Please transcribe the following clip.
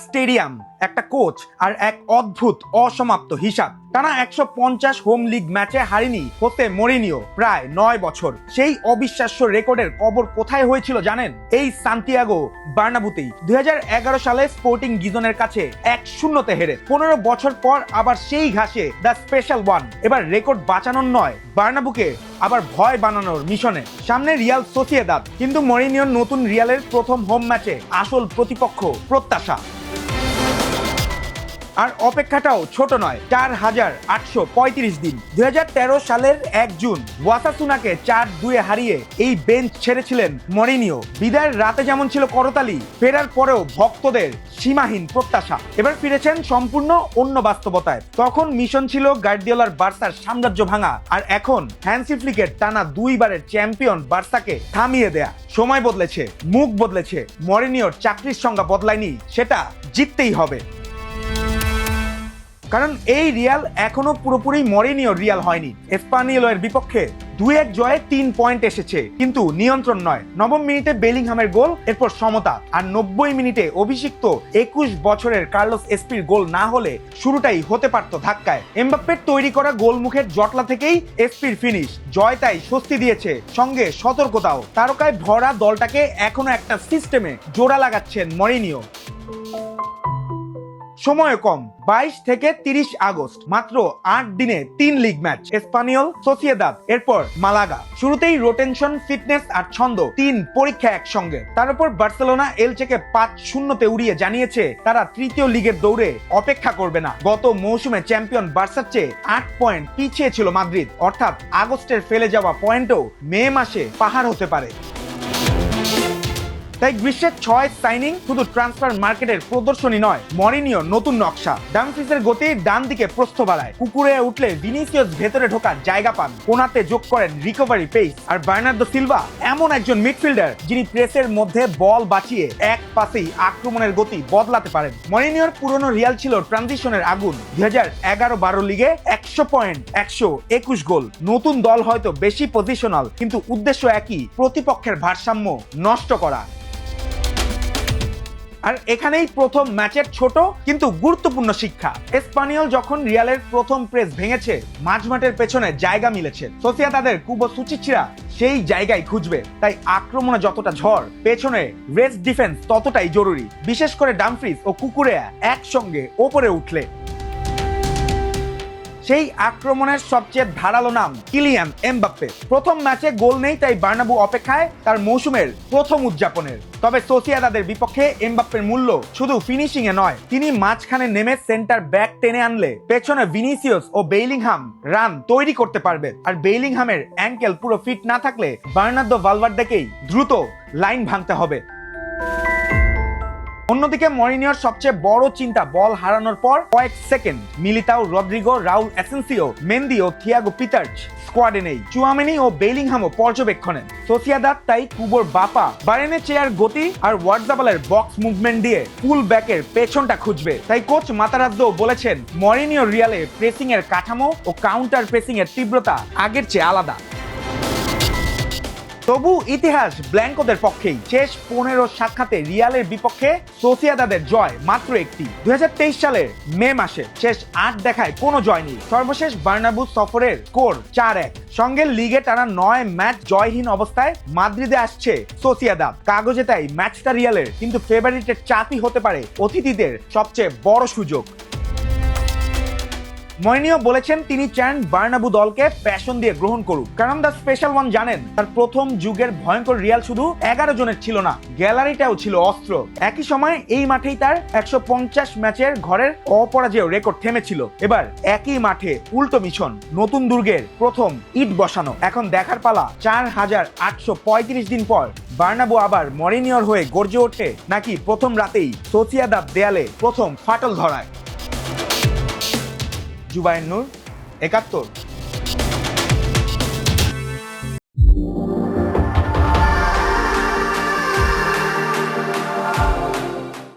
Stadium, একটা coach আর এক অদ্ভুত অসমাপ্ত হিসাব। টানা 150 হোম লিগ ম্যাচে হারেনি হোসে মরিনিও প্রায় 9 বছর। সেই অবিশ্বাস্য রেকর্ডের কবর কোথায় হয়েছিল জানেন? এই সান্তিয়াগো বার্নাবুতেই 2011 সালে স্পোর্টিং গিজনের কাছে 1-0 হেরে 15 বছর পর আবার সেই ঘাসে দ্য স্পেশাল ওয়ান এবার রেকর্ড বাঁচানোর নয়, বার্নাবুকে আবার ভয় বানানোর মিশনে। সামনে রিয়াল সোসিয়েদাদ, কিন্তু মরিনিওর নতুন রিয়ালের প্রথম হোম ম্যাচে আসল প্রতিপক্ষ প্রত্যাশা। আর অপেক্ষাটাও ছোট নয়, 4835 দিন। 2013 সালের 1 জুন ওয়াসাসুনাকে 4-2 হারিয়ে এই বেঞ্চ ছেড়েছিলেন মরিনিও। বিদায়ের রাতে যেমন ছিল করতালি, ফেরার পরেও ভক্তদের সীমাহীন প্রত্যাশা। এবার ফিরেছেন সম্পূর্ণ অন্য বাস্তবতায়। তখন মিশন ছিল গার্দিওলার বার্সার সাম্রাজ্য ভাঙা, আর এখন হ্যান্সি ফ্লিকের টানা 2 বারের চ্যাম্পিয়ন বার্সাকে থামিয়ে দেয়া। সময় বদলেছে, মুখ বদলেছে, মরিনিওর চাকরির সংজ্ঞা বদলায়নি, সেটা জিততেই হবে। কারণ এই রিয়াল এখনো পুরোপুরি মরিনিওর রিয়াল হয়নি। এসপানিওলের বিপক্ষে 2-1 জয়ে 3 পয়েন্ট এসেছে, কিন্তু নিয়ন্ত্রণ নয়। 9 মিনিটে বেলিংহামের গোল, এরপর সমতা, আর 90 মিনিটে অভিষিক্ত 21 বছরের কার্লোস এসপির গোল না হলে শুরুটাই হতে পারত ধাক্কায়। এমবাপ্পের তৈরি করা গোলমুখের জটলা থেকেই এসপির ফিনিশ। জয় তাই স্বস্তি দিয়েছে, সঙ্গে সতর্কতাও। তারকায় ভরা দলটাকে এখনো একটা সিস্টেমে জোড়া লাগাচ্ছেন মরিনিও। সময় কম, 22 থেকে 30 আগস্ট, মাত্র 8 দিনে 3 লিগ ম্যাচ। এসপানিওল, সোসিয়েদাদ, এরপর মালাগা। শুরুতেই রোটেনশন, ফিটনেস আর ছন্দ, 3 পরীক্ষা একসঙ্গে। তার উপর বার্সেলোনা এলচেকে 5-0 উড়িয়ে জানিয়েছে তারা তৃতীয় লিগের দৌড়ে অপেক্ষা করবে না। গত মৌসুমে চ্যাম্পিয়ন বার্সার চেয়ে 8 পয়েন্ট পিছিয়ে ছিল মাদ্রিদ, অর্থাৎ আগস্টের ফেলে যাওয়া পয়েন্টও মে মাসে পাহাড় হতে পারে। তাই গ্রীষ্মের 6 সাইনিং শুধু ট্রান্সফার মার্কেটের প্রদর্শনী নয়, মরিনিও নতুন নকশা। ডামফ্রিজের গতি ডান দিকে প্রস্থ বাড়ায়, কুকুরে উঠলে ভিনিসিয়াস ভেতরে ঢোকার জায়গা পান, কোনাতে যোগ করেন রিকভারি পেস। আর বার্নার্দো সিলভা এমন একজন মিডফিল্ডার যিনি প্রেসের মধ্যে বল বাঁচিয়ে এক পাসেই আক্রমণের গতি বদলাতে পারেন। মরিনিওর পুরনো রিয়াল ছিল ট্রানজিশনের আগুন। 2011-12 লিগে 100 পয়েন্ট, 121 গোল। নতুন দল হয়তো বেশি পজিশনাল, কিন্তু উদ্দেশ্য একই, প্রতিপক্ষের ভারসাম্য নষ্ট করা। আর এখানেই প্রথম ম্যাচের ছোট কিন্তু গুরুত্বপূর্ণ শিক্ষা। এসপানিওল যখন রিয়ালের প্রথম প্রেস ভেঙেছে, মাঝমাঠের পেছনে জায়গা মিলেছে। সোসিয়েদাদের কুবো সুচিচিরা সেই জায়গায় খুঁজবে। তাই আক্রমণে যতটা ঝড়, পেছনে রেস্ট ডিফেন্স ততটাই জরুরি, বিশেষ করে ডামফ্রিজ ও কুকুরেয়া একসঙ্গে ওপরে উঠলে। সেই আক্রমণের সবচেয়ে ধারালো নাম কিলিয়ান এমবাপ্পে। প্রথম ম্যাচে গোল নেই, তাই বার্নাবু অপেক্ষায় তার মৌসুমের প্রথম উদযাপনের। তবে সোসিয়েদাদের বিপক্ষে এমবাপ্পের মূল্য শুধু ফিনিশিং এ নয়, তিনি মাঝখানে নেমে সেন্টার ব্যাক টেনে আনলে পেছনে ভিনিসিয়াস ও বেলিংহাম রান তৈরি করতে পারবে। আর বেলিংহামের অ্যাঙ্কেল পুরো ফিট না থাকলে বার্নার্দো ভালভার্দেকেই দ্রুত লাইন ভাঙতে হবে। অন্যদিকে মরিনিওর সবচেয়ে বড় চিন্তা, বল হারানোর পর কয়েক second Militao, Rodrygo, Raul Asensio, Mendy ও থিয়াগো পিটার্চ স্কোয়াডে নেই। চুয়ামেনি ও বেলিংহামও পর্যবেক্ষণে। সোসিয়েদাদ তাই কুবোর বাপা বারেনে চেয়ার গতি আর ওয়ার্ডজাবালের বক্স মুভমেন্ট দিয়ে ফুল ব্যাকের পেছনটা খুঁজবে। তাই কোচ মাতারাজ্জো বলেছেন, মরিনিও রিয়ালে প্রেসিং এর কাঠামো ও কাউন্টার প্রেসিং এর তীব্রতা আগের চেয়ে আলাদা। তবু ইতিহাস ব্ল্যাঙ্কোদের পক্ষেই। শেষ 15 সাক্ষাতে রিয়ালের বিপক্ষে সোসিয়েদাদের জয় মাত্র একটি। 2023 সালের মে মাসে শেষ 8 দেখায় কোনো জয় নেই। সর্বশেষ বার্নাবু সফরের স্কোর 4-1। সঙ্গে লিগে টানা 9 ম্যাচ জয়হীন অবস্থায় মাদ্রিদে আসছে সোসিয়েদাদ। কাগজে তাই ম্যাচটা রিয়ালের, কিন্তু ফেভারিটের চাপই হতে পারে অতিথিদের সবচেয়ে বড় সুযোগ। মরিনিও বলেছেন তিনি চান বার্নাবু দলকে প্যাশন দিয়ে গ্রহণ করুক, কারণ দ্য স্পেশাল ওয়ান জানেন তার প্রথম যুগের ভয়ঙ্কর রিয়াল শুধু 11 জনের ছিল না, গ্যালারিটাও ছিল অস্ত্র। একই সময় এই মাঠেই তার 150 ম্যাচের ঘরের অপরাজেয় রেকর্ড থেমেছিল। এবার একই মাঠে উল্টো মিশন, নতুন দুর্গের প্রথম ইট বসানো। এখন দেখার পালা, 4835 দিন পর বার্নাবু আবার মরিনিওর হয়ে গর্জে ওঠে, নাকি প্রথম রাতেই সোসিয়েদাদ দেয়ালে প্রথম ফাটল ধরায়। জুবায়ের নূর, 71।